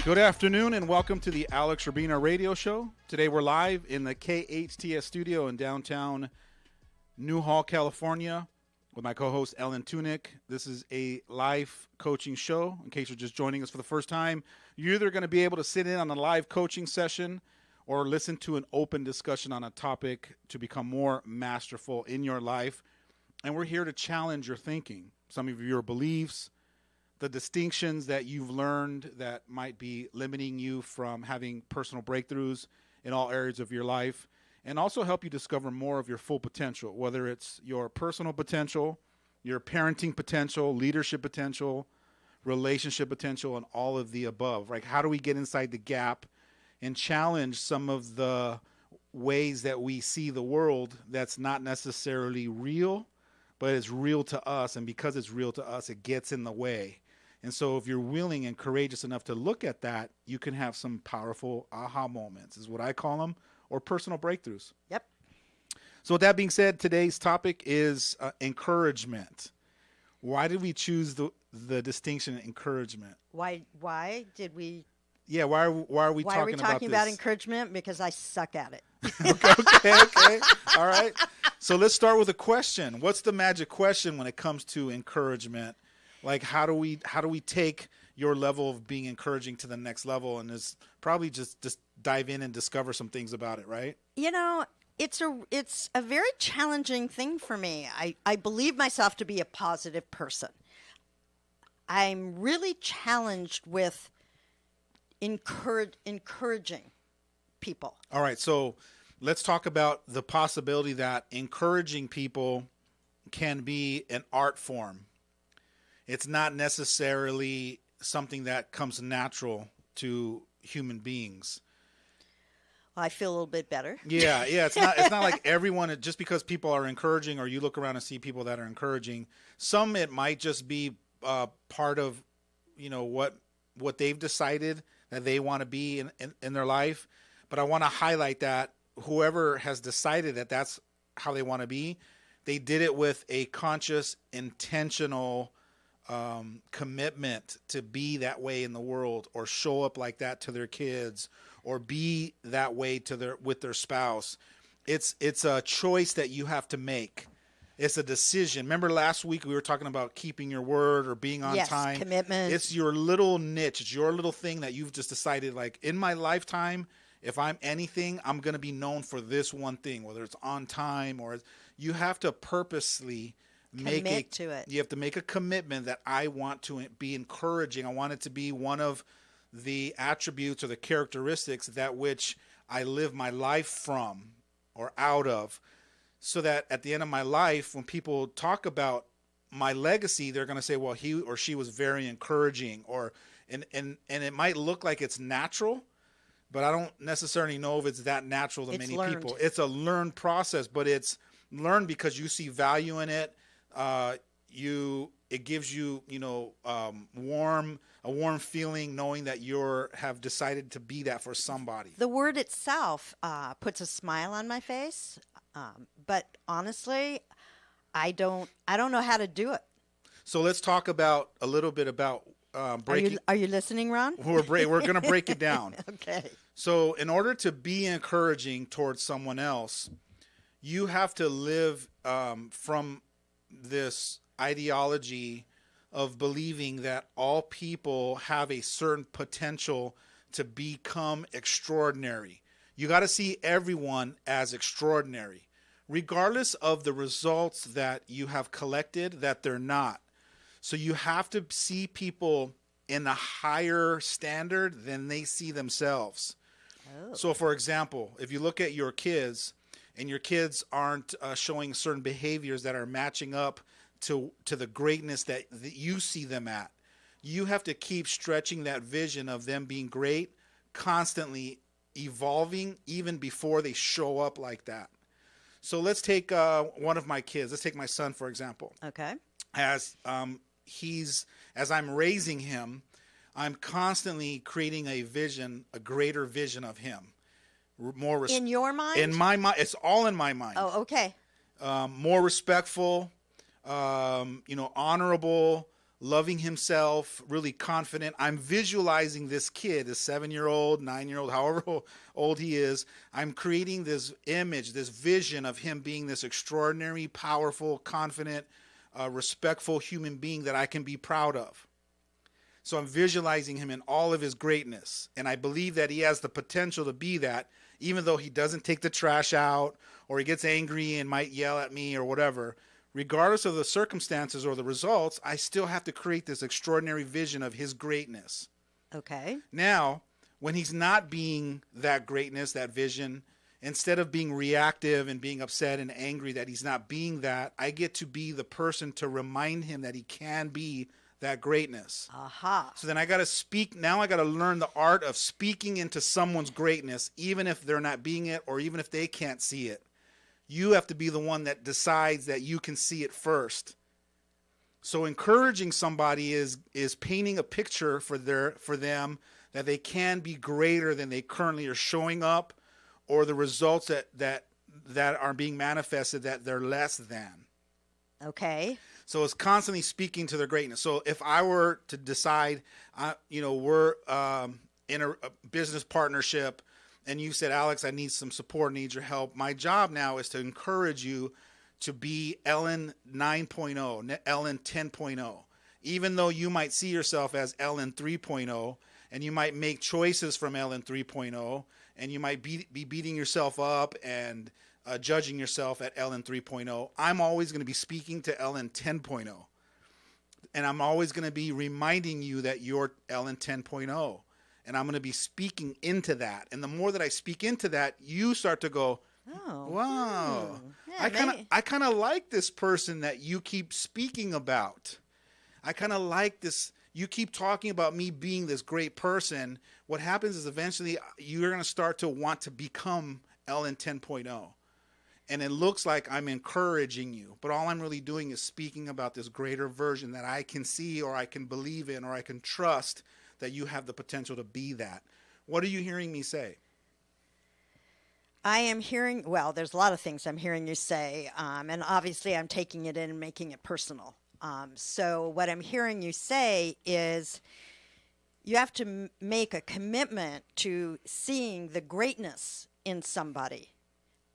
Good afternoon and welcome to the Alex Urbina radio show. Today we're live in the KHTS studio in downtown Newhall, California with my co-host Ellen Tunick. This is a live coaching show. In case you're just joining us for the first time, you're either going to be able to sit in on a live coaching session or listen to an open discussion on a topic to become more masterful in your life. And we're here to challenge your thinking, some of your beliefs, the distinctions that you've learned that might be limiting you from having personal breakthroughs in all areas of your life, and also help you discover more of your full potential, whether it's your personal potential, your parenting potential, leadership potential, relationship potential, and all of the above. Like, how do we get inside the gap and challenge some of the ways that we see the world that's not necessarily real, but it's real to us, and because it's real to us, it gets in the way. And so if you're willing and courageous enough to look at that, you can have some powerful aha moments, is what I call them, or personal breakthroughs. Yep. So with that being said, today's topic is encouragement. Why did we choose the distinction encouragement? Why did we? Yeah, why are we Why are we talking about this? encouragement? Because I suck at it. Okay. All right. So let's start with a question. What's the magic question when it comes to encouragement? Like, how do we take your level of being encouraging to the next level? And is probably just dive in and discover some things about it, right? You know, it's a very challenging thing for me. I believe myself to be a positive person. I'm really challenged with encouraging people. All right. So let's talk about the possibility that encouraging people can be an art form. It's not necessarily something that comes natural to human beings. I feel a little bit better. Yeah. It's not like everyone, just because people are encouraging or you look around and see people that are encouraging, some it might just be part of, what they've decided that they want to be in their life. But I want to highlight that whoever has decided that that's how they want to be, they did it with a conscious, intentional commitment to be that way in the world, or show up like that to their kids, or be that way with their spouse. It's a choice that you have to make. It's a decision. Remember last week we were talking about keeping your word or being on time. Yes, commitment. It's your little niche. It's your little thing that you've just decided, like, in my lifetime, if I'm anything, I'm going to be known for this one thing, whether it's on time or you have to purposely commit to it. You have to make a commitment that I want to be encouraging. I want it to be one of the attributes or the characteristics that which I live my life from or out of, so that at the end of my life, when people talk about my legacy, they're going to say, well, he or she was very encouraging, and it might look like it's natural, but I don't necessarily know if it's that natural to many people. It's a learned process, but it's learned because you see value in it. It gives you, a warm feeling knowing that have decided to be that for somebody. The word itself puts a smile on my face, but honestly, I don't know how to do it. So let's talk about a little bit about breaking. Are you listening, Ron? We're going to break it down. Okay. So in order to be encouraging towards someone else, you have to live from this ideology of believing that all people have a certain potential to become extraordinary. You got to see everyone as extraordinary, regardless of the results that you have collected, that they're not. So you have to see people in a higher standard than they see themselves. Oh. So for example, if you look at your kids, and your kids aren't showing certain behaviors that are matching up to the greatness that you see them at, you have to keep stretching that vision of them being great, constantly evolving even before they show up like that. So let's take one of my kids. Let's take my son, for example. Okay. As I'm raising him, I'm constantly creating a greater vision of him. In your mind? In my mind. It's all in my mind. Oh, okay. More respectful, honorable, loving himself, really confident. I'm visualizing this kid, this 7-year-old, 9-year-old, however old he is. I'm creating this image, this vision of him being this extraordinary, powerful, confident, respectful human being that I can be proud of. So I'm visualizing him in all of his greatness. And I believe that he has the potential to be that, even though he doesn't take the trash out or he gets angry and might yell at me or whatever. Regardless of the circumstances or the results, I still have to create this extraordinary vision of his greatness. Okay. Now, when he's not being that greatness, that vision, instead of being reactive and being upset and angry that he's not being that, I get to be the person to remind him that he can be that greatness. Aha. So then I got to speak. Now I got to learn the art of speaking into someone's greatness, even if they're not being it or even if they can't see it. You have to be the one that decides that you can see it first. So encouraging somebody is painting a picture for them that they can be greater than they currently are showing up, or the results that are being manifested that they're less than. Okay. So it's constantly speaking to their greatness. So if I were to decide, we're in a business partnership, and you said, Alex, I need some support, need your help. My job now is to encourage you to be Ellen 9.0, Ellen 10.0. Even though you might see yourself as Ellen 3.0, and you might make choices from Ellen 3.0, and you might be beating yourself up and judging yourself at Ellen 3.0, I'm always going to be speaking to Ellen 10.0. And I'm always going to be reminding you that you're Ellen 10.0. And I'm going to be speaking into that. And the more that I speak into that, you start to go, oh, wow. Yeah, I kind of like this person that you keep speaking about. I kind of like this. You keep talking about me being this great person. What happens is eventually you're going to start to want to become Ellen 10.0. And it looks like I'm encouraging you, but all I'm really doing is speaking about this greater version that I can see or I can believe in or I can trust that you have the potential to be that. What are you hearing me say? I am hearing, well, there's a lot of things I'm hearing you say, and obviously I'm taking it in and making it personal. So what I'm hearing you say is you have to make a commitment to seeing the greatness in somebody,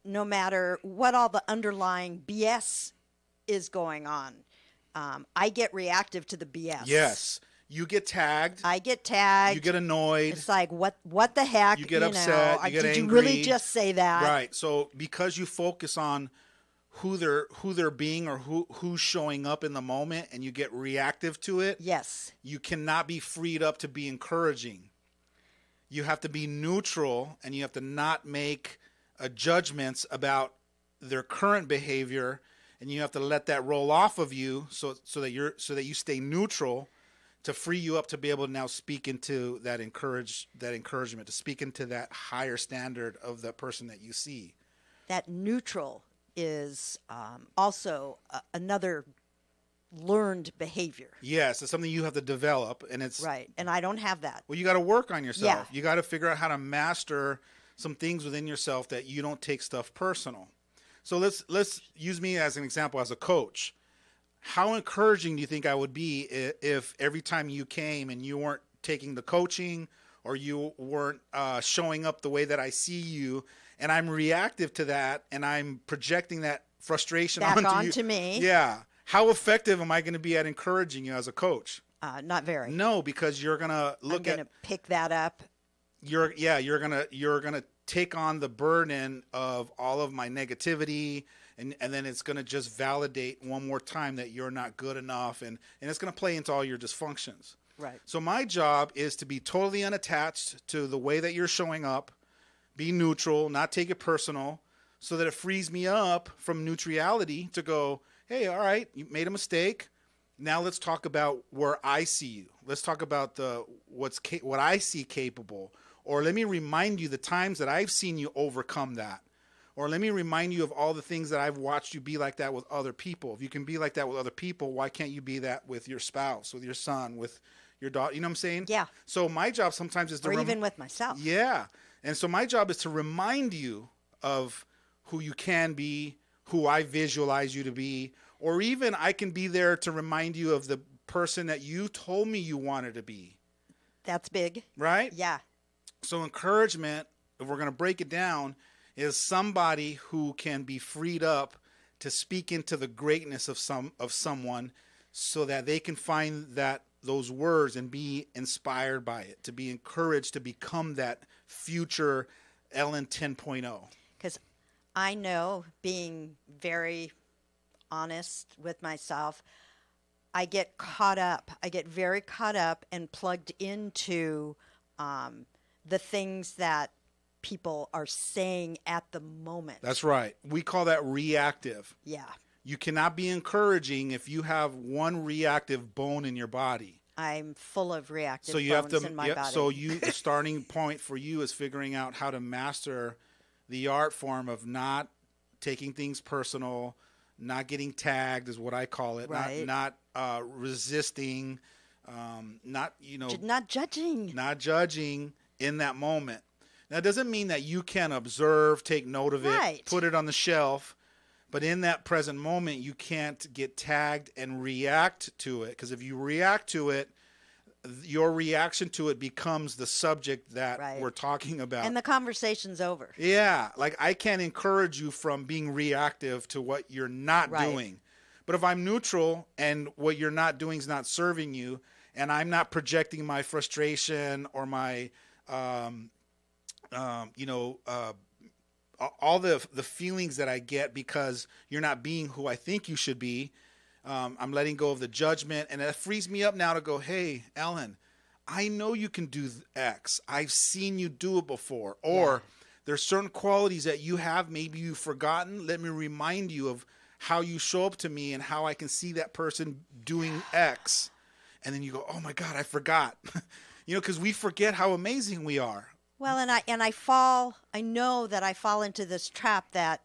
no matter what all the underlying BS is going on. I get reactive to the BS. Yes. You get tagged. I get tagged. You get annoyed. It's like, what the heck? You get upset. You get angry. Did you really just say that? Right. So because you focus on who they're being or who's showing up in the moment and you get reactive to it, yes, you cannot be freed up to be encouraging. You have to be neutral and you have to not make judgments about their current behavior, and you have to let that roll off of you so that you stay neutral, to free you up to be able to now speak into that encouragement, to speak into that higher standard of the person that you see. That neutral is also another learned behavior. Yes, it's something you have to develop, and it's right. And I don't have that. Well, you got to work on yourself. Yeah. You got to figure out how to master some things within yourself that you don't take stuff personal. So let's use me as an example as a coach. How encouraging do you think I would be if every time you came and you weren't taking the coaching or you weren't showing up the way that I see you, and I'm reactive to that and I'm projecting that frustration onto me? Yeah. How effective am I going to be at encouraging you as a coach? Not very. No, because you're going to I'm going to pick that up. You're going to take on the burden of all of my negativity, and then it's going to just validate one more time that you're not good enough, and it's going to play into all your dysfunctions. Right. So my job is to be totally unattached to the way that you're showing up, be neutral, not take it personal, so that it frees me up from neutrality to go, hey, all right, you made a mistake. Now let's talk about where I see you. Let's talk about what I see capable. Or let me remind you the times that I've seen you overcome that. Or let me remind you of all the things that I've watched you be like that with other people. If you can be like that with other people, why can't you be that with your spouse, with your son, with your daughter? You know what I'm saying? Yeah. So my job sometimes is to... Or even with myself. Yeah. And so my job is to remind you of who you can be, who I visualize you to be, or even I can be there to remind you of the person that you told me you wanted to be. That's big. Right? Yeah. So encouragement, if we're going to break it down, is somebody who can be freed up to speak into the greatness of someone so that they can find those words and be inspired by it, to be encouraged to become that future Ellen 10.0. Because I know, being very honest with myself, I get very caught up and plugged into the things that people are saying at the moment. That's right. We call that reactive. Yeah. You cannot be encouraging if you have one reactive bone in your body. I'm full of reactive So you bones have to, in my body. So the starting point for you is figuring out how to master the art form of not taking things personal, not getting tagged is what I call it, right. not resisting, not judging in that moment. Now, it doesn't mean that you can observe, take note of right. it, put it on the shelf, but in that present moment, you can't get tagged and react to it, because if you react to it, your reaction to it becomes the subject that right. we're talking about. And the conversation's over. Yeah. Like, I can't encourage you from being reactive to what you're not right. doing. But if I'm neutral and what you're not doing is not serving you, and I'm not projecting my frustration or my, all the feelings that I get because you're not being who I think you should be, I'm letting go of the judgment, and it frees me up now to go, hey, Ellen, I know you can do X. I've seen you do it before. Or there's certain qualities that you have, maybe you've forgotten. Let me remind you of how you show up to me and how I can see that person doing X. And then you go, oh my God, I forgot. Because we forget how amazing we are. Well, I know that I fall into this trap that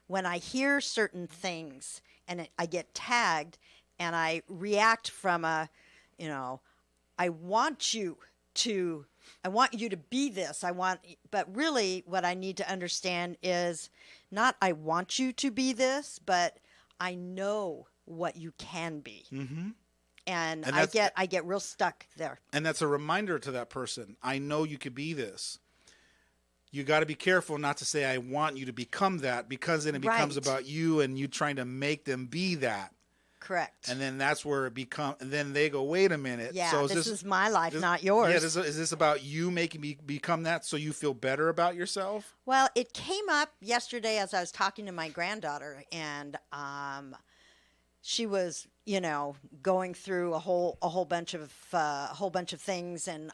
when I hear certain things and I get tagged and I react from I want you to be this. But really what I need to understand is not I want you to be this, but I know what you can be. Mm-hmm. And I get real stuck there. And that's a reminder to that person. I know you could be this. You got to be careful not to say, I want you to become that, because then it becomes about you and you trying to make them be that. Correct. And then that's where and then they go, wait a minute. Yeah, so this is my life, not yours. Yeah, is this about you making me become that so you feel better about yourself? Well, it came up yesterday as I was talking to my granddaughter, and she was, going through a whole bunch of things, and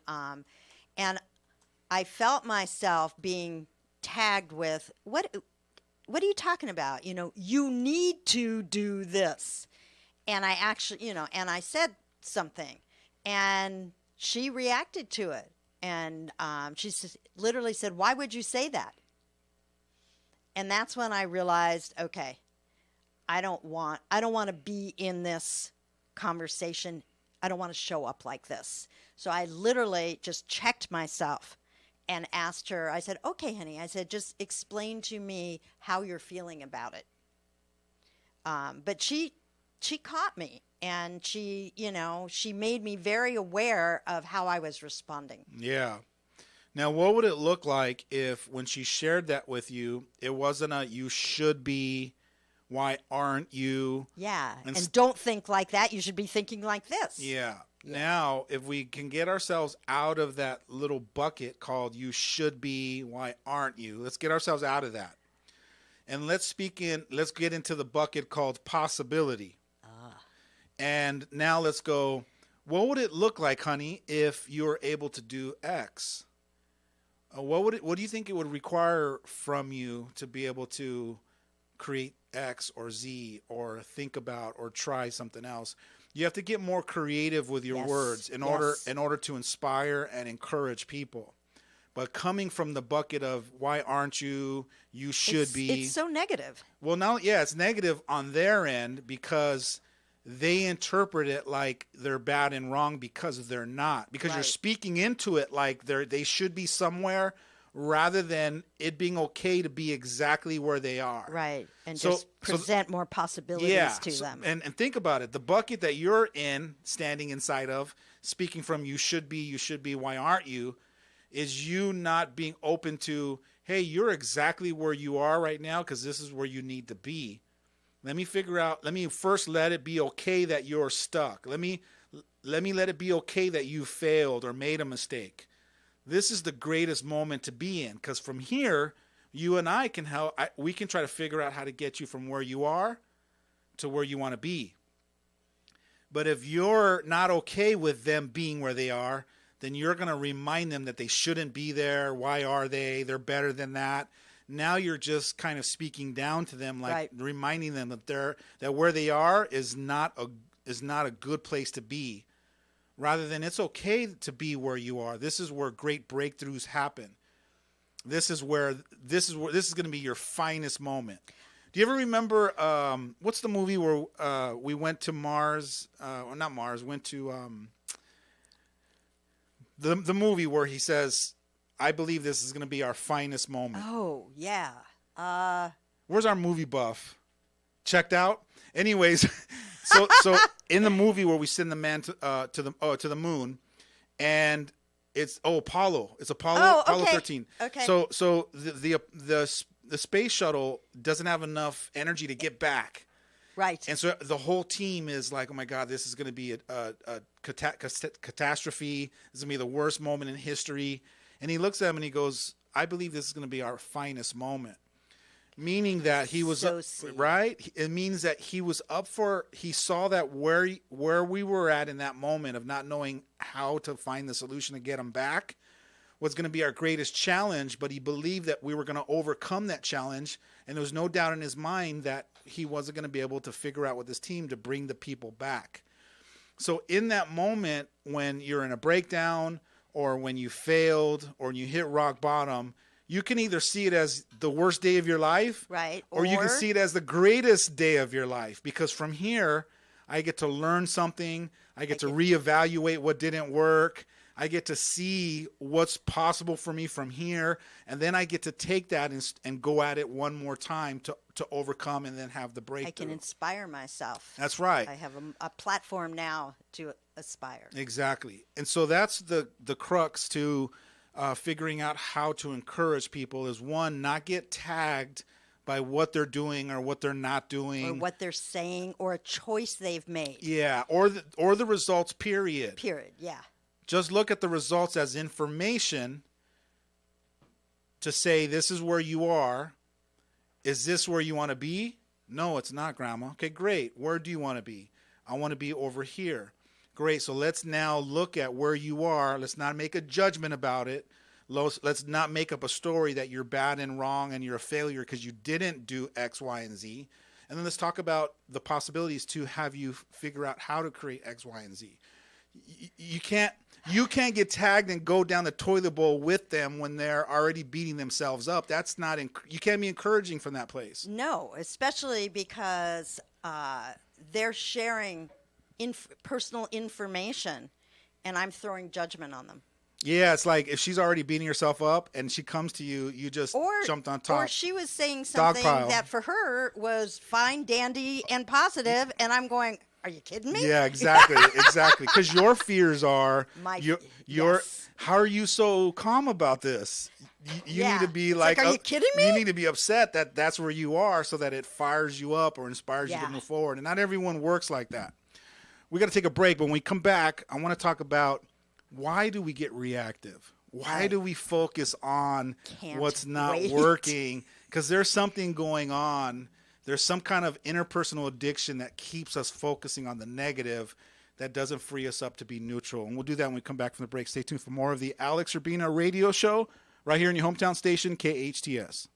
I felt myself being tagged with what are you talking about? You need to do this, and I actually, and I said something, and she reacted to it, and she literally said, "Why would you say that?" And that's when I realized, okay, I don't want to be in this conversation. I don't want to show up like this. So I literally just checked myself and asked her, I said, okay, honey, I said, just explain to me how you're feeling about it. But she caught me, and she made me very aware of how I was responding. Yeah. Now, what would it look like if when she shared that with you, it wasn't a you should be, why aren't you? Yeah, and don't think like that. You should be thinking like this. Yeah. Now, if we can get ourselves out of that little bucket called you should be, why aren't you? Let's get ourselves out of that. And let's get into the bucket called possibility. And now let's go, what would it look like, honey, if you were able to do X? What do you think it would require from you to be able to create X or Z or think about or try something else? You have to get more creative with your words in order to inspire and encourage people. But coming from the bucket of why aren't you? You should be. It's so negative. Well, now, it's negative on their end because they interpret it like they're bad and wrong because they're not. Because you're speaking into it like they should be somewhere rather than it being okay to be exactly where they are. Right. And just present more possibilities to them. And think about it. The bucket that you're standing inside of, speaking from you should be, why aren't you, is you not being open to, hey, you're exactly where you are right now because this is where you need to be. Let me first let it be okay that you're stuck. Let me let it be okay that you failed or made a mistake. This is the greatest moment to be in, because from here, you and I can we can try to figure out how to get you from where you are to where you want to be. But if you're not okay with them being where they are, then you're going to remind them that they shouldn't be there. Why are they? They're better than that. Now you're just kind of speaking down to them, like reminding them that where they are is not a good place to be. Rather than it's okay to be where you are. This is where great breakthroughs happen. This is going to be your finest moment. Do you ever remember what's the movie where we went to Mars? Not Mars. Went to the movie where he says, "I believe this is going to be our finest moment." Oh yeah. Where's our movie buff? Checked out. Anyways, so in the movie where we send the man to the moon, and it's Apollo. It's Apollo 13. Okay. So the space shuttle doesn't have enough energy to get back. Right. And so the whole team is like, oh my God, this is going to be a catastrophe. This is going to be the worst moment in history. And he looks at them and he goes, I believe this is going to be our finest moment. Meaning that he was right. It means that he was up for. He saw that where we were at in that moment of not knowing how to find the solution to get him back was going to be our greatest challenge. But he believed that we were going to overcome that challenge, and there was no doubt in his mind that he wasn't going to be able to figure out with his team to bring the people back. So in that moment, when you're in a breakdown, or when you failed, or when you hit rock bottom, you can either see it as the worst day of your life, right, or you can see it as the greatest day of your life, because from here, I get to learn something. I get to reevaluate what didn't work. I get to see what's possible for me from here, and then I get to take that and go at it one more time to overcome and then have the breakthrough. I can inspire myself. That's right. I have a platform now to aspire. Exactly. And so that's the crux to figuring out how to encourage people is, one, not get tagged by what they're doing or what they're not doing. Or what they're saying or a choice they've made. Yeah, or the results, period. Period, yeah. Just look at the results as information to say, this is where you are. Is this where you want to be? No, it's not, Grandma. Okay, great. Where do you want to be? I want to be over here. Great. So let's now look at where you are. Let's not make a judgment about it. Let's not make up a story that you're bad and wrong and you're a failure because you didn't do X, Y, and Z. And then let's talk about the possibilities to have you figure out how to create X, Y, and Z. You can't get tagged and go down the toilet bowl with them when they're already beating themselves up. That's not you can't be encouraging from that place. No, especially because they're sharing personal information, and I'm throwing judgment on them. Yeah, it's like if she's already beating herself up and she comes to you, you just jumped on top. Or she was saying something that for her was fine, dandy, and positive, and I'm going, are you kidding me? Yeah, exactly, exactly. Because your fears are, how are you so calm about this? You need to be like, are you kidding me? You need to be upset that that's where you are so that it fires you up or inspires you to move forward. And not everyone works like that. We got to take a break. But when we come back, I want to talk about why do we get reactive? Why do we focus on what's not working? Because there's something going on. There's some kind of interpersonal addiction that keeps us focusing on the negative that doesn't free us up to be neutral. And we'll do that when we come back from the break. Stay tuned for more of the Alex Urbina radio show right here in your hometown station, KHTS.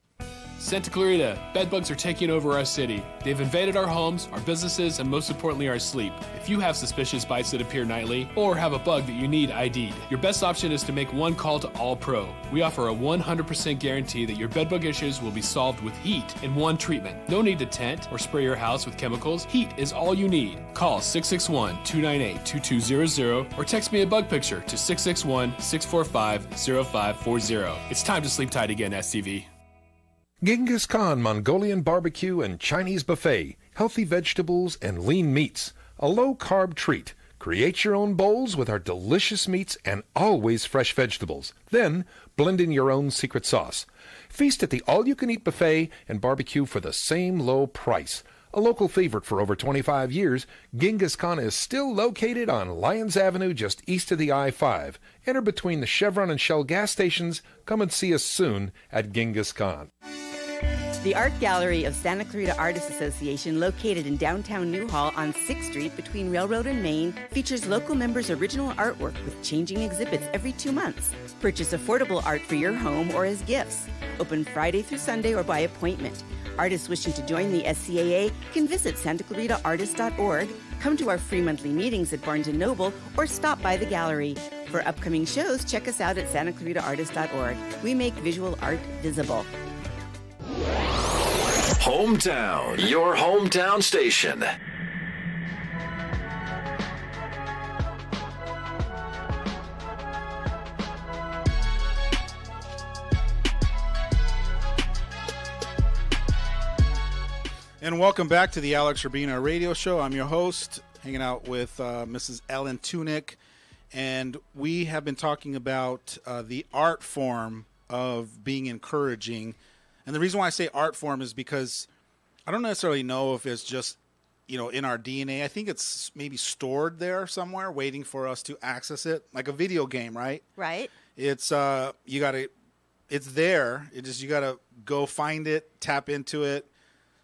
Santa Clarita, bedbugs are taking over our city. They've invaded our homes, our businesses, and most importantly, our sleep. If you have suspicious bites that appear nightly, or have a bug that you need ID'd, your best option is to make one call to All Pro. We offer a 100% guarantee that your bedbug issues will be solved with heat in one treatment. No need to tent or spray your house with chemicals. Heat is all you need. Call 661-298-2200 or text me a bug picture to 661-645-0540. It's time to sleep tight again, STV. Genghis Khan Mongolian Barbecue and Chinese Buffet. Healthy vegetables and lean meats. A low-carb treat. Create your own bowls with our delicious meats and always fresh vegetables. Then, blend in your own secret sauce. Feast at the all-you-can-eat buffet and barbecue for the same low price. A local favorite for over 25 years, Genghis Khan is still located on Lyons Avenue just east of the I-5. Enter between the Chevron and Shell gas stations. Come and see us soon at Genghis Khan. The Art Gallery of Santa Clarita Artists Association, located in downtown Newhall on 6th Street between Railroad and Main, features local members' original artwork with changing exhibits every 2 months. Purchase affordable art for your home or as gifts. Open Friday through Sunday or by appointment. Artists wishing to join the SCAA can visit santaclaritaartist.org, come to our free monthly meetings at Barnes & Noble, or stop by the gallery. For upcoming shows, check us out at santaclaritaartist.org. We make visual art visible. Hometown, your hometown station. And welcome back to the Alex Urbina radio show. I'm your host, hanging out with Mrs. Ellen Tunick, and we have been talking about the art form of being encouraging. And the reason why I say art form is because I don't necessarily know if it's just, in our DNA. I think it's maybe stored there somewhere waiting for us to access it, like a video game, right? Right. It's it's there. You got to go find it, tap into it.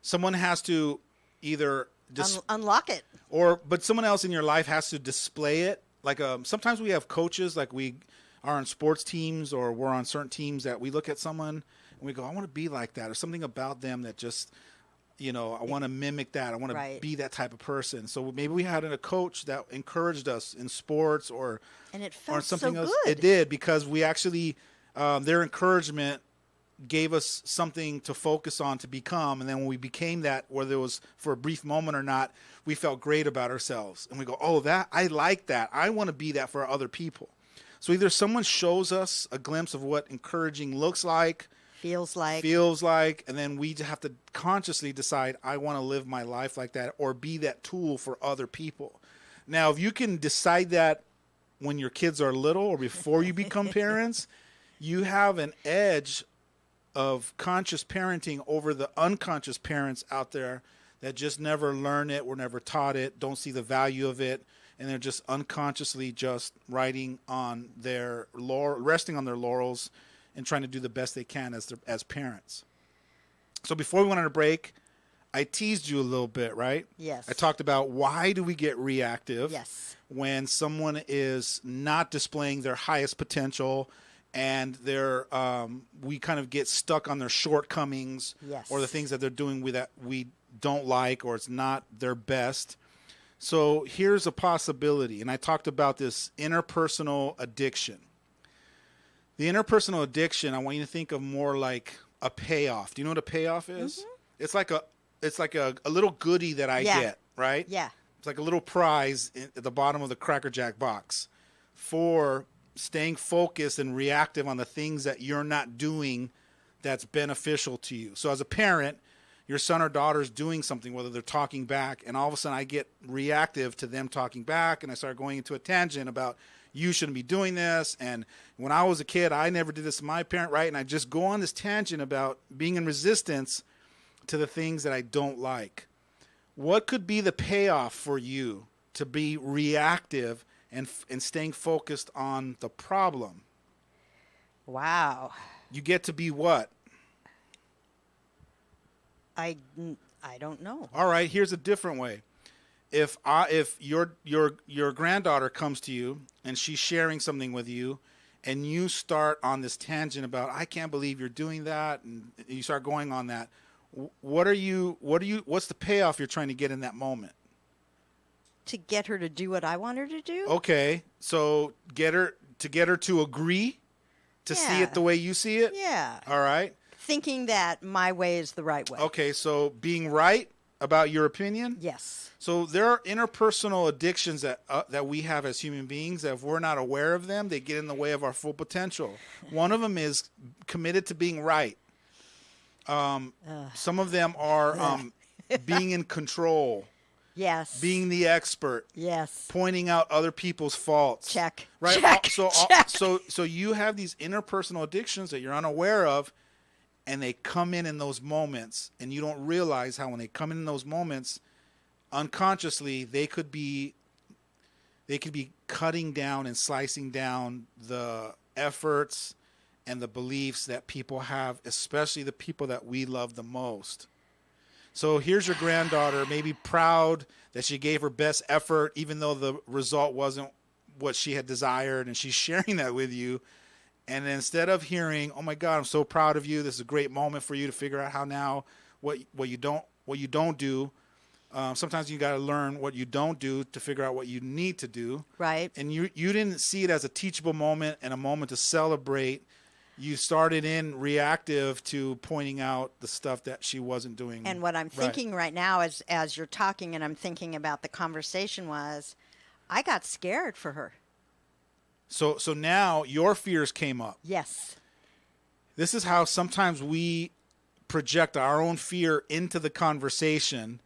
Someone has to either unlock it, but someone else in your life has to display it. Like sometimes we have coaches, like we are on sports teams or we're on certain teams that we look at someone and we go, I want to be like that, or something about them that just, I want to mimic that. I want to be that type of person. So maybe we had a coach that encouraged us in sports and it felt or something so else. good. It did, because we actually their encouragement gave us something to focus on to become. And then when we became that, whether it was for a brief moment or not, we felt great about ourselves. And we go, I like that. I want to be that for other people. So either someone shows us a glimpse of what encouraging looks like, feels like, and then we have to consciously decide, I want to live my life like that, or be that tool for other people. Now, if you can decide that when your kids are little or before you become parents, you have an edge of conscious parenting over the unconscious parents out there that just never learn it, were never taught it, don't see the value of it, and they're just unconsciously just resting on their laurels and trying to do the best they can as parents. So before we went on a break, I teased you a little bit, right? Yes. I talked about why do we get reactive when someone is not displaying their highest potential, and we kind of get stuck on their shortcomings or the things that they're doing that we don't like, or it's not their best. So here's a possibility, and I talked about this interpersonal addiction. The interpersonal addiction, I want you to think of more like a payoff. Do you know what a payoff is? Mm-hmm. It's like a little goodie that I get, right? Yeah. It's like a little prize at the bottom of the Cracker Jack box for staying focused and reactive on the things that you're not doing that's beneficial to you. So as a parent, your son or daughter's doing something, whether they're talking back, and all of a sudden I get reactive to them talking back, and I start going into a tangent about, you shouldn't be doing this, and when I was a kid, I never did this to my parent, right? And I just go on this tangent about being in resistance to the things that I don't like. What could be the payoff for you to be reactive and staying focused on the problem? Wow. You get to be what? I don't know. All right, here's a different way. If your granddaughter comes to you and she's sharing something with you, and you start on this tangent about, I can't believe you're doing that, and you start going on that, what's the payoff you're trying to get in that moment? To get her to do what I want her to do? Okay, so get her to agree to see Yeah. it the way you see it? Yeah. All right. Thinking that my way is the right way. Okay, so being right about your opinion? Yes. So there are interpersonal addictions that we have as human beings that if we're not aware of them, they get in the way of our full potential. One of them is committed to being right. Some of them are being in control, Yes. being the expert, Yes. pointing out other people's faults. Check. Right. Check. Check. So you have these interpersonal addictions that you're unaware of, and they come in those moments, and you don't realize how when they come in those moments, unconsciously they could be cutting down and slicing down the efforts and the beliefs that people have, especially the people that we love the most. So here's your granddaughter, maybe proud that she gave her best effort, even though the result wasn't what she had desired, and she's sharing that with you. And instead of hearing, "Oh my God, I'm so proud of you. This is a great moment for you to figure out how now what you don't do." Sometimes you got to learn what you don't do to figure out what you need to do. Right. And you didn't see it as a teachable moment and a moment to celebrate. You started in reactive to pointing out the stuff that she wasn't doing. And what I'm right. thinking right now is, as you're talking and I'm thinking about the conversation, was I got scared for her. So now your fears came up. Yes. This is how sometimes we project our own fear into the conversation.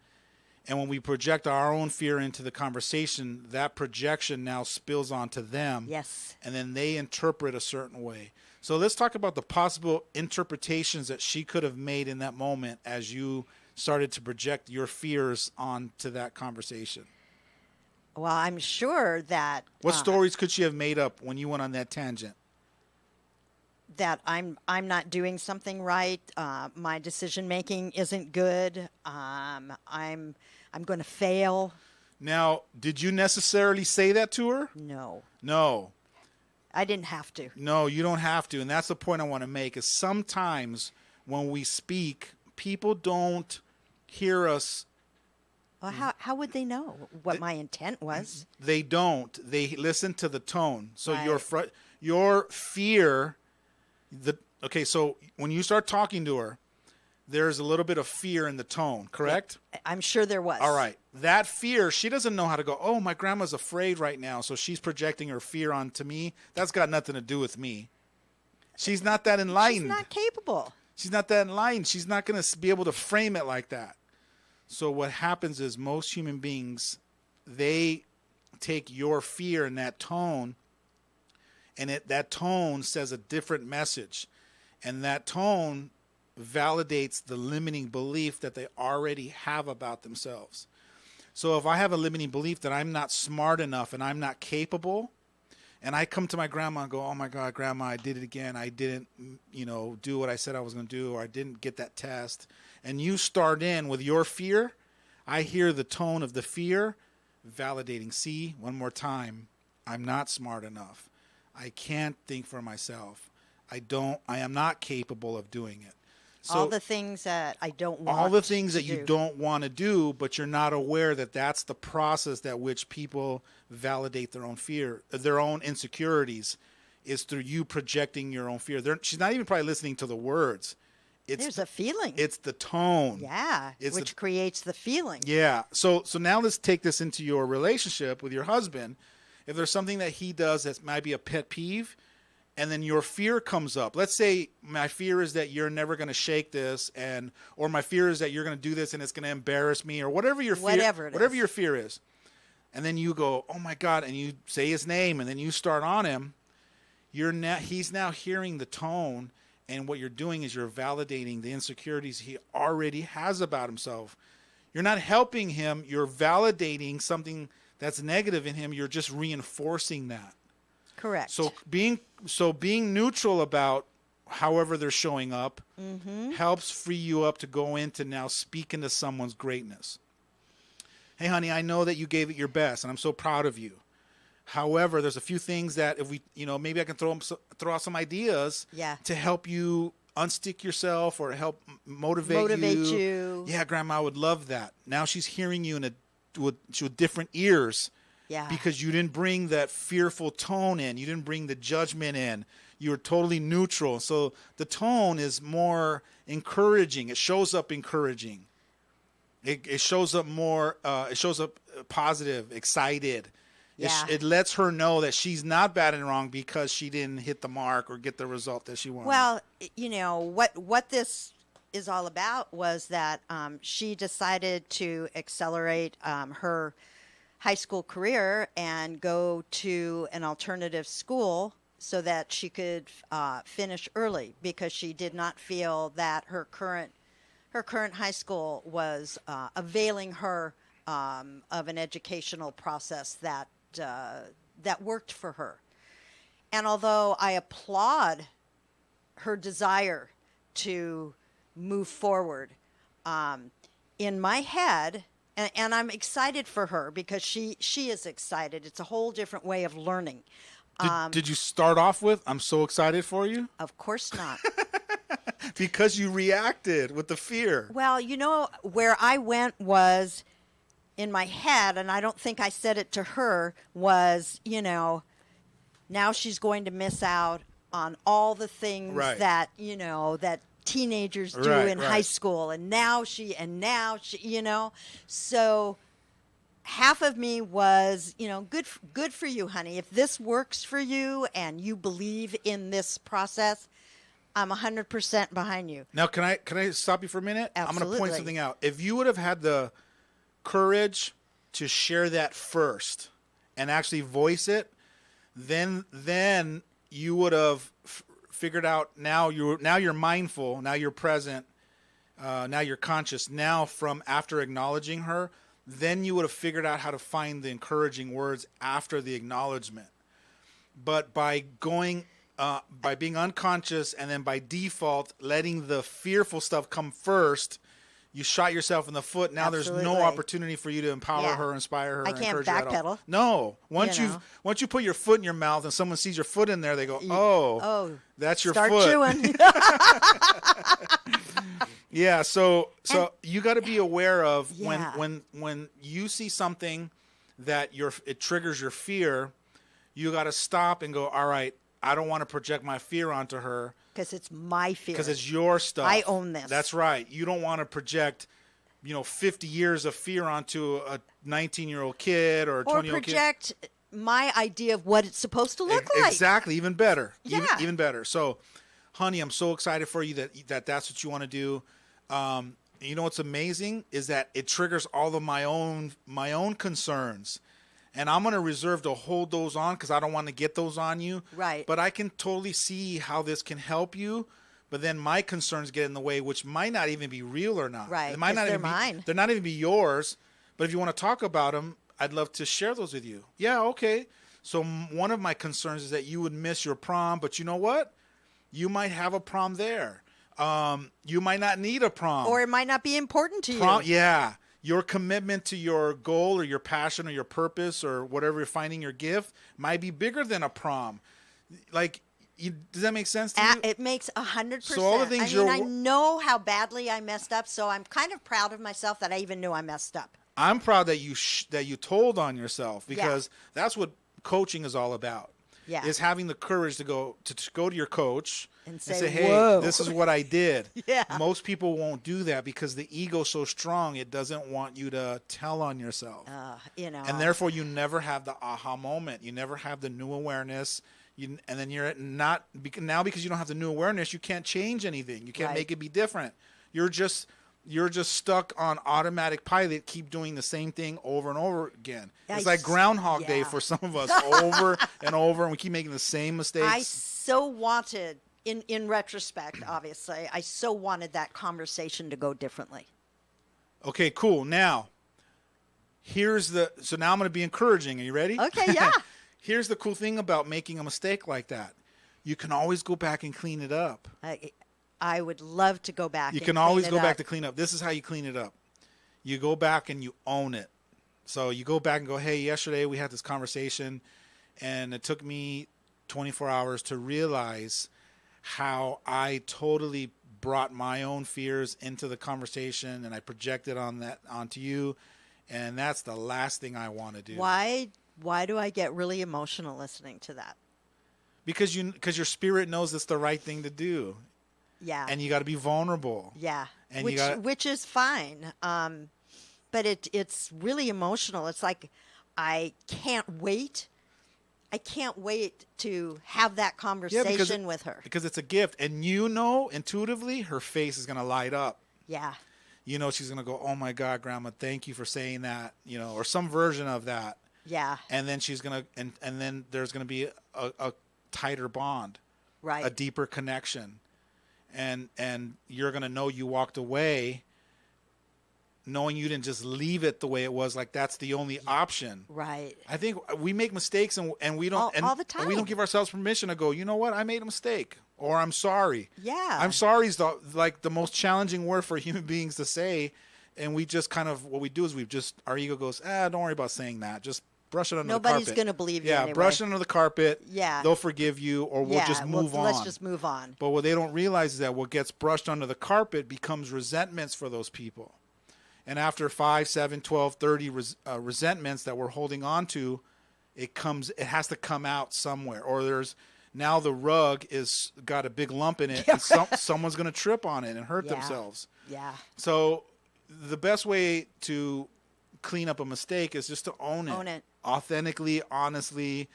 And when we project our own fear into the conversation, that projection now spills onto them. Yes. And then they interpret a certain way. So let's talk about the possible interpretations that she could have made in that moment as you started to project your fears onto that conversation. Well, I'm sure that What stories could she have made up when you went on that tangent? that I'm not doing something right. My decision making isn't good. I'm going to fail. Now, did you necessarily say that to her? No, No. I didn't have to. No, you don't have to. And that's the point I want to make is sometimes when we speak, people don't hear us. Well, how would they know what my intent was? They don't. They listen to the tone. So Right. your fear, okay, so when you start talking to her, there's a little bit of fear in the tone, correct? I'm sure there was. All right. That fear, she doesn't know how to go, "Oh, my grandma's afraid right now," so she's projecting her fear onto me. That's got nothing to do with me. She's not that enlightened. She's not capable. She's not that enlightened. She's not going to be able to frame it like that. So what happens is most human beings, they take your fear in that tone, and that tone says a different message. And that tone validates the limiting belief that they already have about themselves. So if I have a limiting belief that I'm not smart enough and I'm not capable, and I come to my grandma and go, "Oh my God, Grandma, I did it again. I didn't, do what I said I was going to do, or I didn't get that test." And you start in with your fear, I hear the tone of the fear validating. See, one more time, I'm not smart enough. I can't think for myself. I am not capable of doing it. So All the things that I don't want. all the things to that you do. don't want to do, but you're not aware that that's the process that which people validate their own fear, their own insecurities, is through you projecting your own fear. She's not even probably listening to the words. There's a feeling. It's the tone. Yeah, It's which creates the feeling. Yeah. So now let's take this into your relationship with your husband. If there's something that he does that might be a pet peeve, and then your fear comes up. Let's say my fear is that you're never going to shake this, or my fear is that you're going to do this and it's going to embarrass me, or whatever your fear, whatever your fear is. And then you go, "Oh my God," and you say his name, and then you start on him. He's now hearing the tone, and what you're doing is you're validating the insecurities he already has about himself. You're not helping him. You're validating something that's negative in him. You're just reinforcing that. Correct. So being neutral about however they're showing up helps free you up to go into now speak into someone's greatness. "Hey, honey, I know that you gave it your best, and I'm so proud of you. However, there's a few things that if we, maybe I can throw out some ideas to help you unstick yourself or help motivate you. Yeah, Grandma, I would love that. Now she's hearing you with different ears. Yeah. Because you didn't bring that fearful tone in. You didn't bring the judgment in. You were totally neutral. So the tone is more encouraging. It shows up encouraging. It shows up more, it shows up positive, excited. Yeah. It lets her know that she's not bad and wrong because she didn't hit the mark or get the result that she wanted. Well, what this is all about was that she decided to accelerate her high school career and go to an alternative school so that she could finish early because she did not feel that her current high school was availing her of an educational process that worked for her. And although I applaud her desire to move forward, in my head, and I'm excited for her because she is excited. It's a whole different way of learning. Did you start off with, I'm so excited for you? Of course not. Because you reacted with the fear. Well, where I went was in my head, and I don't think I said it to her, was, now she's going to miss out on all the things that, that teenagers do in high school. And now she, so half of me was, good for you, honey. If this works for you and you believe in this process, I'm 100% behind you. Now, can I stop you for a minute? Absolutely. I'm going to point something out. If you would have had the courage to share that first and actually voice it, then you would have figured out. Now you're mindful. Now you're present. Now you're conscious. Now from after acknowledging her, then you would have figured out how to find the encouraging words after the acknowledgement. But by being unconscious and then by default letting the fearful stuff come first, you shot yourself in the foot. Now Absolutely. There's no opportunity for you to empower her, inspire her. I can't backpedal. No. Once you put your foot in your mouth and someone sees your foot in there, they go, "Oh, that's your foot." Start chewing. Yeah. So you got to be aware of when you see something that it triggers your fear, you got to stop and go, "All right, I don't want to project my fear onto her." Because it's my fear. Because it's your stuff. I own this. That's right. You don't want to project, 50 years of fear onto a 19-year-old kid or a 20-year-old kid. Or project my idea of what it's supposed to look like. Exactly. Even better. Yeah. Even better. So, honey, I'm so excited for you that's what you want to do. You know what's amazing is that it triggers all of my own concerns. And I'm going to reserve to hold those on because I don't want to get those on you. Right. But I can totally see how this can help you. But then my concerns get in the way, which might not even be real or not. Right. It might not they're even mine. They're not even be yours. But if you want to talk about them, I'd love to share those with you. Yeah, okay. So one of my concerns is that you would miss your prom. But you know what? You might have a prom there. You might not need a prom. Or it might not be important to you. Yeah. Your commitment to your goal or your passion or your purpose or whatever you're finding your gift might be bigger than a prom. Does that make sense to you? It makes 100%. So all the things I know how badly I messed up, so I'm kind of proud of myself that I even knew I messed up. I'm proud that you told on yourself because that's what coaching is all about. Yeah. Is having the courage to go to your coach and say, "Hey, whoa, this is what I did." Yeah. Most people won't do that because the ego's so strong it doesn't want you to tell on yourself. And therefore you never have the aha moment. You never have the new awareness. And then now because you don't have the new awareness, you can't change anything. You can't make it be different. You're just stuck on automatic pilot, keep doing the same thing over and over again. It's like Groundhog Day for some of us, over and over, and we keep making the same mistakes. I so wanted, in retrospect, obviously, I so wanted that conversation to go differently. Okay, cool. Now, so now I'm going to be encouraging. Are you ready? Okay, yeah. Here's the cool thing about making a mistake like that. You can always go back and clean it up. I would love to go back. You can always go back to clean up. This is how you clean it up. You go back and you own it. So you go back and go, "Hey, yesterday we had this conversation And it took me 24 hours to realize how I totally brought my own fears into the conversation, and I projected onto you. And that's the last thing I want to do. Why do I get really emotional listening to that? Because your spirit knows it's the right thing to do. Yeah. And you got to be vulnerable. Yeah. And which is fine. But it's really emotional. It's like I can't wait. I can't wait to have that conversation with her. Because it's a gift. And intuitively, her face is going to light up. Yeah. She's going to go, oh, my God, Grandma, thank you for saying that, or some version of that. Yeah. And then she's going to, and then there's going to be a tighter bond. Right. A deeper connection. And you're going to know you walked away knowing you didn't just leave it the way it was, like that's the only option. Right. I think we make mistakes and we don't all the time. And we don't give ourselves permission to go, you know what, I made a mistake, or I'm sorry. Yeah. I'm sorry is the most challenging word for human beings to say, and we just kind of, what we do is our ego goes, don't worry about saying that. Just brush it under the carpet. Nobody's going to believe you anyway. Brush it under the carpet. Yeah. They'll forgive you, or we'll just move on. Let's just move on. But what they don't realize is that what gets brushed under the carpet becomes resentments for those people. And after 5, 7, 12, 30 resentments that we're holding on to, it has to come out somewhere. Or there's now the rug is got a big lump in it, and someone's going to trip on it and hurt themselves. Yeah. So the best way to clean up a mistake is just to own it. Own it. Authentically, honestly,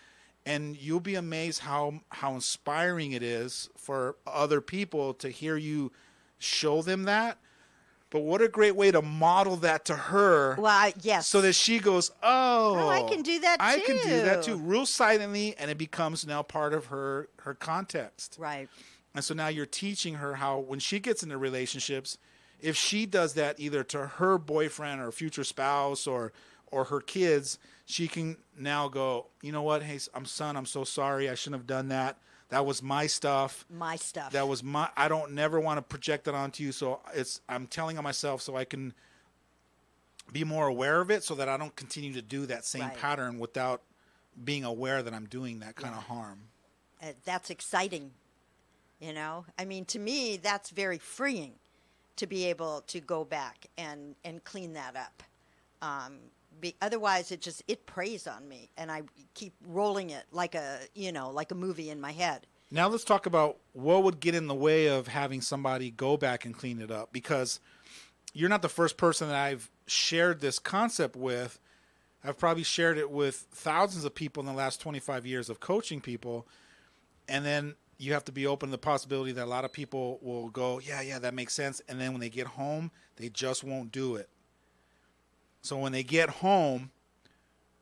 and you'll be amazed how inspiring it is for other people to hear you show them that. But what a great way to model that to her. Well, yes. So that she goes, oh, I can do that too. I can do that too, real silently, and it becomes now part of her context. Right. And so now you're teaching her how, when she gets into relationships, if she does that either to her boyfriend or future spouse or her kids, she can now go, you know what, hey, I'm so sorry. I shouldn't have done that. That was my stuff. My stuff. That was I don't never want to project that onto you. So I'm telling on myself so I can be more aware of it, so that I don't continue to do that same pattern without being aware that I'm doing that kind of harm. That's exciting. I mean, to me, that's very freeing to be able to go back and clean that up. Otherwise, it preys on me, and I keep rolling it like a movie in my head. Now let's talk about what would get in the way of having somebody go back and clean it up, because you're not the first person that I've shared this concept with. I've probably shared it with thousands of people in the last 25 years of coaching people, and then you have to be open to the possibility that a lot of people will go, yeah, that makes sense, and then when they get home, they just won't do it. So when they get home,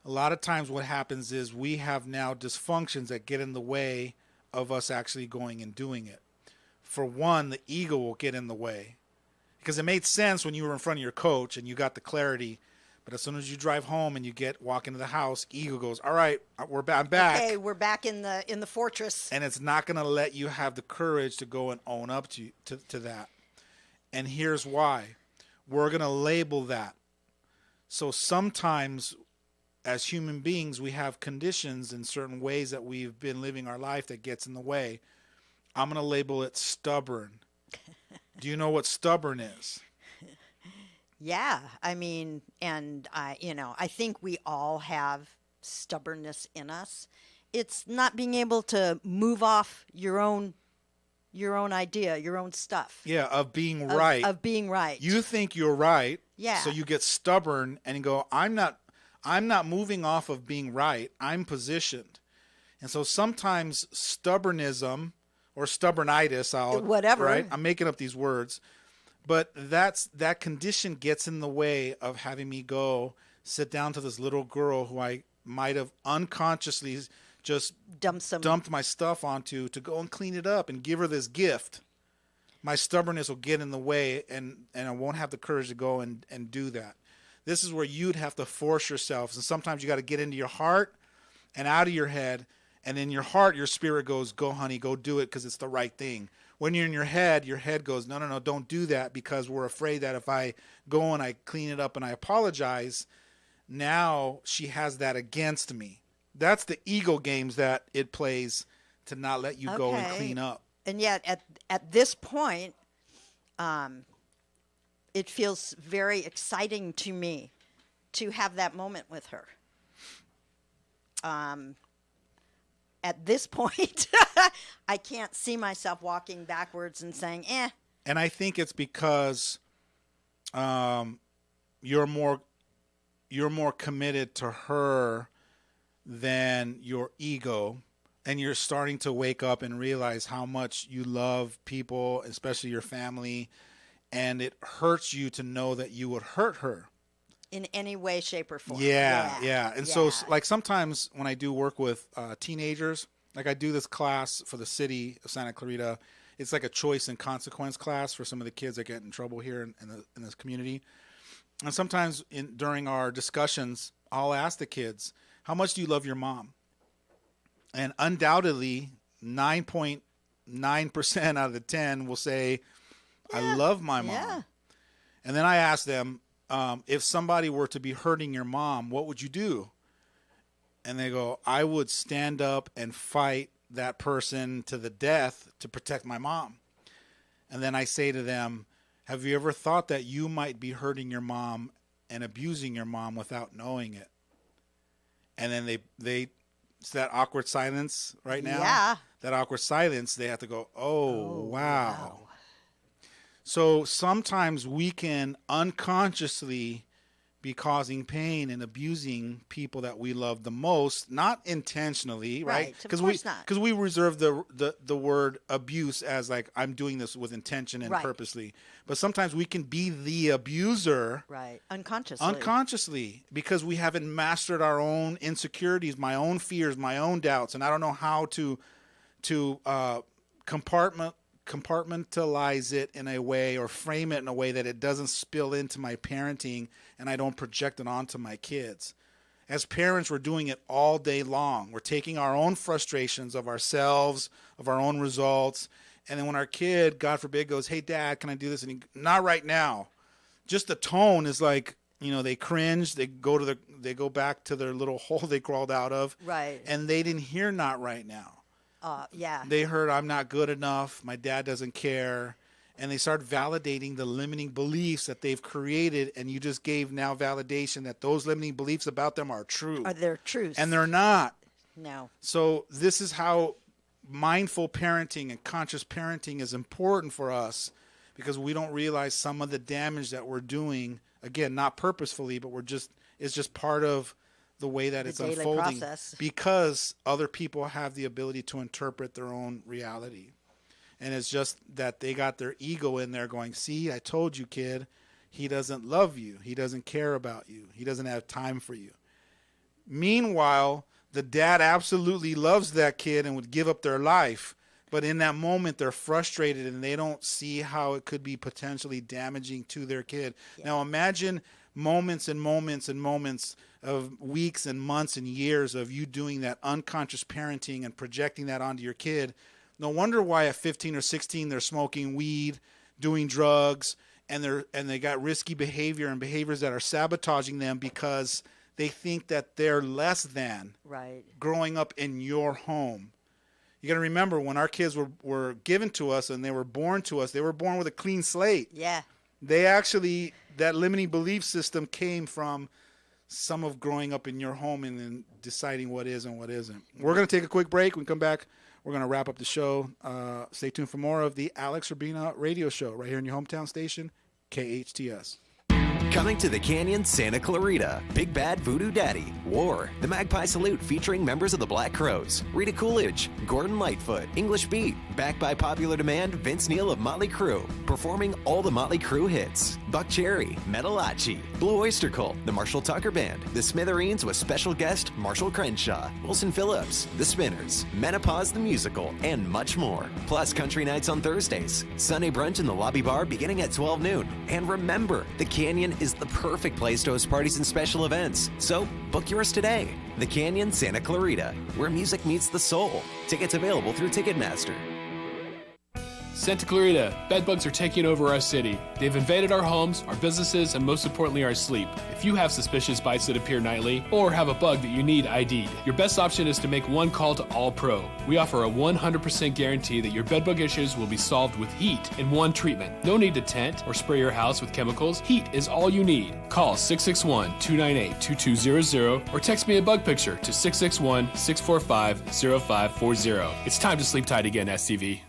a lot of times what happens is we have now dysfunctions that get in the way of us actually going and doing it. For one, the ego will get in the way, because it made sense when you were in front of your coach and you got the clarity. But as soon as you drive home and you walk into the house, ego goes, all right, I'm back. Okay, we're back in the fortress. And it's not going to let you have the courage to go and own up to that. And here's why. We're going to label that. So sometimes as human beings, we have conditions in certain ways that we've been living our life that gets in the way. I'm going to label it stubborn. Do you know what stubborn is? Yeah. I mean, and I think we all have stubbornness in us. It's not being able to move off your own idea, your own stuff. Yeah, of being right. Of being right. You think you're right. Yeah. So you get stubborn and you go, I'm not moving off of being right. I'm positioned. And so sometimes stubbornism or stubbornitis, whatever. Right? I'm making up these words. But that condition gets in the way of having me go sit down to this little girl who I might have unconsciously just dumped my stuff onto, to go and clean it up and give her this gift. My stubbornness will get in the way, and I won't have the courage to go and do that. This is where you'd have to force yourself. And sometimes you got to get into your heart and out of your head. And in your heart, your spirit goes, go, honey, go do it because it's the right thing. When you're in your head goes, no, don't do that, because we're afraid that if I go and I clean it up and I apologize, now she has that against me. that's the ego games that it plays to not let you go and clean up. And yet at this point, it feels very exciting to me to have that moment with her. At this point, I can't see myself walking backwards and saying, eh. And I think it's because you're more committed to her than your ego, and you're starting to wake up and realize how much you love people, especially your family, and it hurts you to know that you would hurt her in any way, shape, or form. Yeah. And so, like, sometimes when I do work with teenagers, like I do this class for the city of Santa Clarita, it's like a choice and consequence class for some of the kids that get in trouble here in this community. And sometimes during our discussions, I'll ask the kids, how much do you love your mom? And undoubtedly, 9.9% out of the 10 will say, I love my mom. Yeah. And then I ask them, if somebody were to be hurting your mom, what would you do? And they go, I would stand up and fight that person to the death to protect my mom. And then I say to them, have you ever thought that you might be hurting your mom and abusing your mom without knowing it? And then it's that awkward silence right now. Yeah. That awkward silence, they have to go, oh, wow. So sometimes we can unconsciously be causing pain and abusing people that we love the most, not intentionally, right? Of course not. Because we reserve the word abuse as like, I'm doing this with intention and purposely. But sometimes we can be the abuser. Right. Unconsciously. Unconsciously, because we haven't mastered our own insecurities, my own fears, my own doubts. And I don't know how to compartmentalize it in a way or frame it in a way that it doesn't spill into my parenting and I don't project it onto my kids. As parents, we're doing it all day long. We're taking our own frustrations of ourselves, of our own results, and then when our kid, God forbid, goes, hey, Dad, can I do this? And not right now. Just the tone is like, they cringe, they go back to their little hole they crawled out of. Right. And they didn't hear not right now. Yeah. They heard I'm not good enough. My dad doesn't care. And they start validating the limiting beliefs that they've created. And you just gave now validation that those limiting beliefs about them are true. They're true. And they're not. No. So this is how mindful parenting and conscious parenting is important for us, because we don't realize some of the damage that we're doing. Again, not purposefully, but it's just part of the way that it's unfolding process. Because other people have the ability to interpret their own reality. And it's just that they got their ego in there going, see, I told you, kid, he doesn't love you. He doesn't care about you. He doesn't have time for you. Meanwhile, the dad absolutely loves that kid and would give up their life. But in that moment, they're frustrated and they don't see how it could be potentially damaging to their kid. Yeah. Now imagine moments and moments and moments of weeks and months and years of you doing that unconscious parenting and projecting that onto your kid. No wonder why at 15 or 16 they're smoking weed, doing drugs, and they got risky behavior and behaviors that are sabotaging them because they think that they're less than. Right. Growing up in your home. You got to remember, when our kids were given to us and they were born to us, they were born with a clean slate. Yeah. They actually, that limiting belief system came from some of growing up in your home and then deciding what is and what isn't. We're going to take a quick break. When we come back, we're going to wrap up the show. Stay tuned for more of the Alex Urbina radio show right here in your hometown station, KHTS. Coming to the Canyon, Santa Clarita, Big Bad Voodoo Daddy, War, the Magpie Salute featuring members of the Black Crowes, Rita Coolidge, Gordon Lightfoot, English Beat, backed by popular demand, Vince Neil of Motley Crue, performing all the Motley Crue hits, Buck Cherry, Metalachi, Blue Oyster Cult, the Marshall Tucker Band, the Smithereens with special guest Marshall Crenshaw, Wilson Phillips, the Spinners, Menopause the Musical, and much more. Plus country nights on Thursdays, Sunday brunch in the lobby bar beginning at 12 noon. And remember, the Canyon is the perfect place to host parties and special events. So book yours today. The Canyon, Santa Clarita, where music meets the soul. Tickets available through Ticketmaster. Santa Clarita, bedbugs are taking over our city. They've invaded our homes, our businesses, and most importantly, our sleep. If you have suspicious bites that appear nightly, or have a bug that you need ID'd, your best option is to make one call to All Pro. We offer a 100% guarantee that your bedbug issues will be solved with heat in one treatment. No need to tent or spray your house with chemicals. Heat is all you need. Call 661-298-2200 or text me a bug picture to 661-645-0540. It's time to sleep tight again, SCV.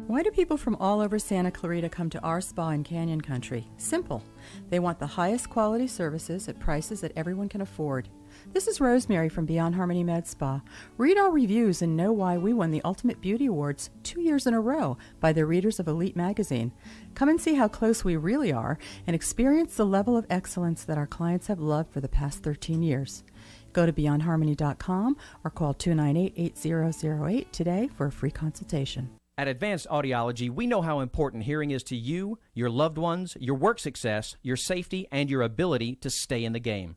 Why do people from all over Santa Clarita come to our spa in Canyon Country? Simple. They want the highest quality services at prices that everyone can afford. This is Rosemary from Beyond Harmony Med Spa. Read our reviews and know why we won the Ultimate Beauty Awards 2 years in a row by the readers of Elite magazine. Come and see how close we really are and experience the level of excellence that our clients have loved for the past 13 years. Go to beyondharmony.com or call 298-8008 today for a free consultation. At Advanced Audiology, we know how important hearing is to you, your loved ones, your work success, your safety, and your ability to stay in the game.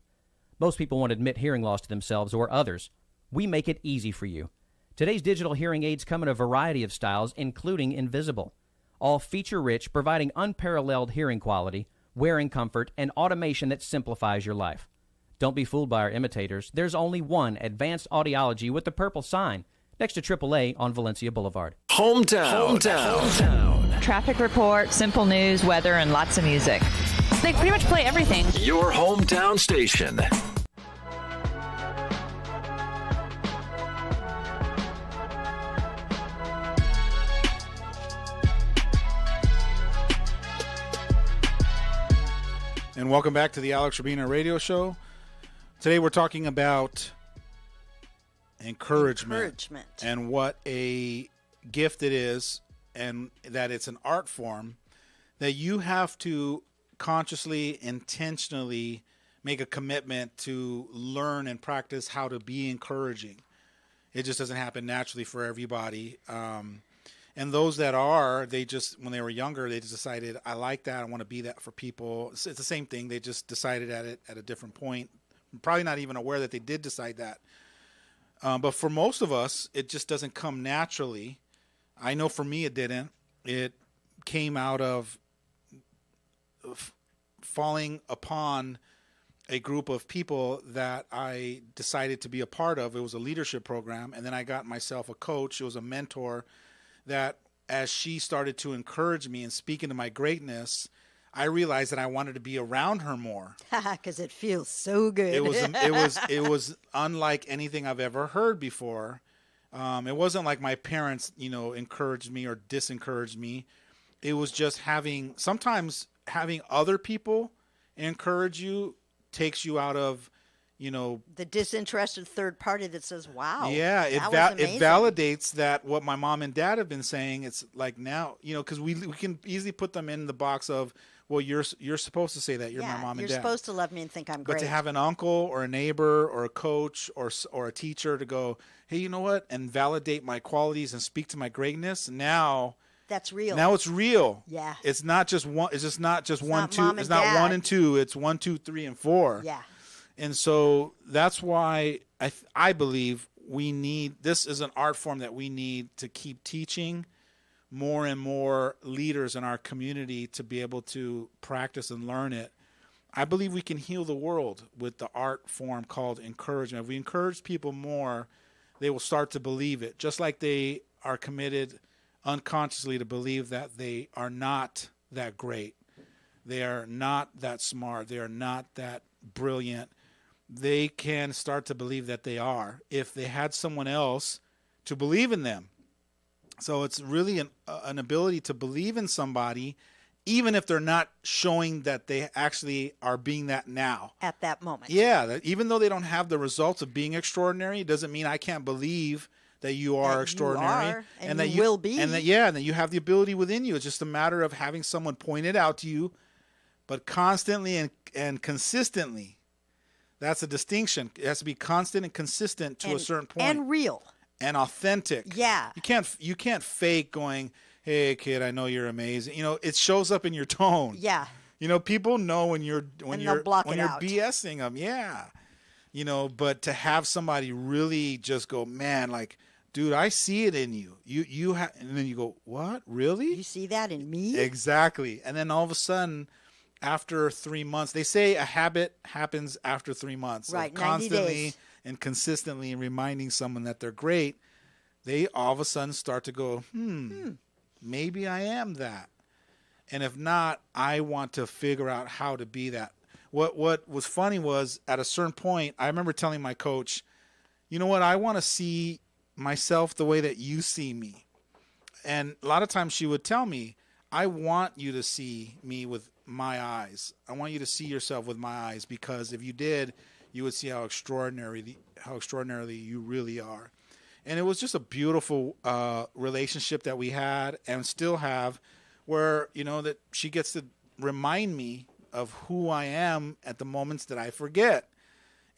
Most people won't admit hearing loss to themselves or others. We make it easy for you. Today's digital hearing aids come in a variety of styles, including invisible. All feature-rich, providing unparalleled hearing quality, wearing comfort, and automation that simplifies your life. Don't be fooled by our imitators. There's only one Advanced Audiology with the purple sign next to AAA on Valencia Boulevard. Hometown. Traffic report, simple news, weather, and lots of music. They pretty much play everything. Your hometown station. And welcome back to the Alex Urbina radio show. Today we're talking about encouragement and what a gift it is, and that it's an art form that you have to consciously, intentionally make a commitment to learn and practice how to be encouraging. It just doesn't happen naturally for everybody. And those that are, they just, when they were younger, they just decided, I like that. I want to be that for people. It's the same thing. They just decided at a different point, probably not even aware that they did decide that. But for most of us, it just doesn't come naturally. I know for me it didn't. It came out of falling upon a group of people that I decided to be a part of. It was a leadership program, and then I got myself a coach. It was a mentor that, as she started to encourage me and speak into my greatness, I realized that I wanted to be around her more. Because it feels so good. It was unlike anything I've ever heard before. It wasn't like my parents, encouraged me or disencouraged me. It was just sometimes having other people encourage you takes you out of, the disinterested third party that says, wow. Yeah, it validates that what my mom and dad have been saying. It's like now, because we can easily put them in the box of, well, you're supposed to say that. You're my mom and dad. You're supposed to love me and think I'm great. But to have an uncle or a neighbor or a coach or a teacher to go, hey, you know what, and validate my qualities and speak to my greatness, now that's real. Now it's real. Yeah. It's not just one. It's just not just one, two. Mom It's and not dad. 1 and 2. It's 1, 2, 3, and 4. Yeah. And so that's why I believe this is an art form that we need to keep teaching more and more leaders in our community to be able to practice and learn it. I believe we can heal the world with the art form called encouragement. If we encourage people more, they will start to believe it, just like they are committed unconsciously to believe that they are not that great. They are not that smart. They are not that brilliant. They can start to believe that they are if they had someone else to believe in them. So it's really an ability to believe in somebody, even if they're not showing that they actually are being that now. At that moment. Yeah, even though they don't have the results of being extraordinary, it doesn't mean I can't believe that you are extraordinary. You are, and that you will be. And that you have the ability within you. It's just a matter of having someone point it out to you, but constantly and consistently. That's a distinction. It has to be constant and consistent to a certain point. And real. And authentic. Yeah. You can't fake going, hey kid, I know you're amazing. It shows up in your tone. Yeah. People know when you're out. BSing them. Yeah. But to have somebody really just go, man, like dude, I see it in you. And then you go, what? Really? You see that in me? Exactly. And then all of a sudden, after 3 months, they say a habit happens after 3 months. Right, of 90 constantly days. and consistently reminding someone that they're great. They all of a sudden start to go, maybe I am that. And if not, I want to figure out how to be that. What was funny was at a certain point, I remember telling my coach, you know what, I want to see myself the way that you see me. And a lot of times she would tell me, I want you to see me with my eyes. I want you to see yourself with my eyes, because if you did, you would see how extraordinarily you really are. And it was just a beautiful relationship that we had and still have, where, that she gets to remind me of who I am at the moments that I forget.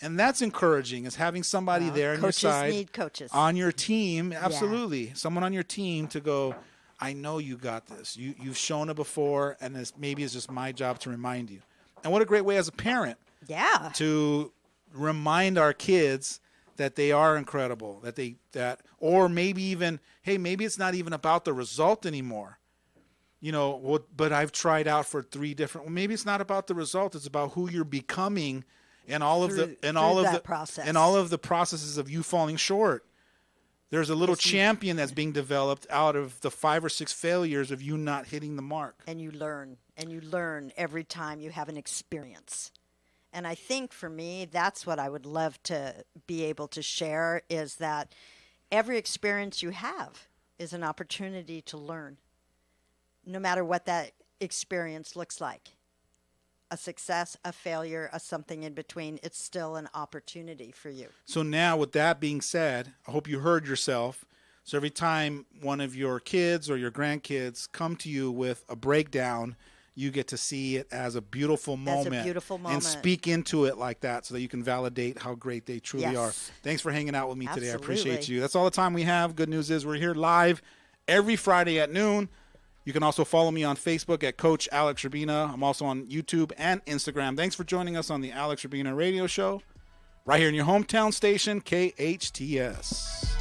And that's encouraging, is having somebody there on your side. Coaches need coaches. On your team, absolutely. Yeah. Someone on your team to go, I know you got this. You've shown it before, and maybe it's just my job to remind you. And what a great way as a parent to remind our kids that they are incredible, or maybe even, hey, maybe it's not even about the result anymore. But I've tried out for 3 different. Well, maybe it's not about the result; it's about who you're becoming, and all of the processes of you falling short. There's a little champion that's being developed out of the 5 or 6 failures of you not hitting the mark. And you learn every time you have an experience. And I think for me, that's what I would love to be able to share, is that every experience you have is an opportunity to learn, no matter what that experience looks like. A success, a failure, a something in between, it's still an opportunity for you. So now, with that being said, I hope you heard yourself. So every time one of your kids or your grandkids come to you with a breakdown, you get to see it as a beautiful moment. And speak into it like that, so that you can validate how great they truly are. Thanks for hanging out with me today. I appreciate you. That's all the time we have. Good news is we're here live every Friday at noon. You can also follow me on Facebook at Coach Alex Urbina. I'm also on YouTube and Instagram. Thanks for joining us on the Alex Urbina Radio Show, right here in your hometown station, KHTS.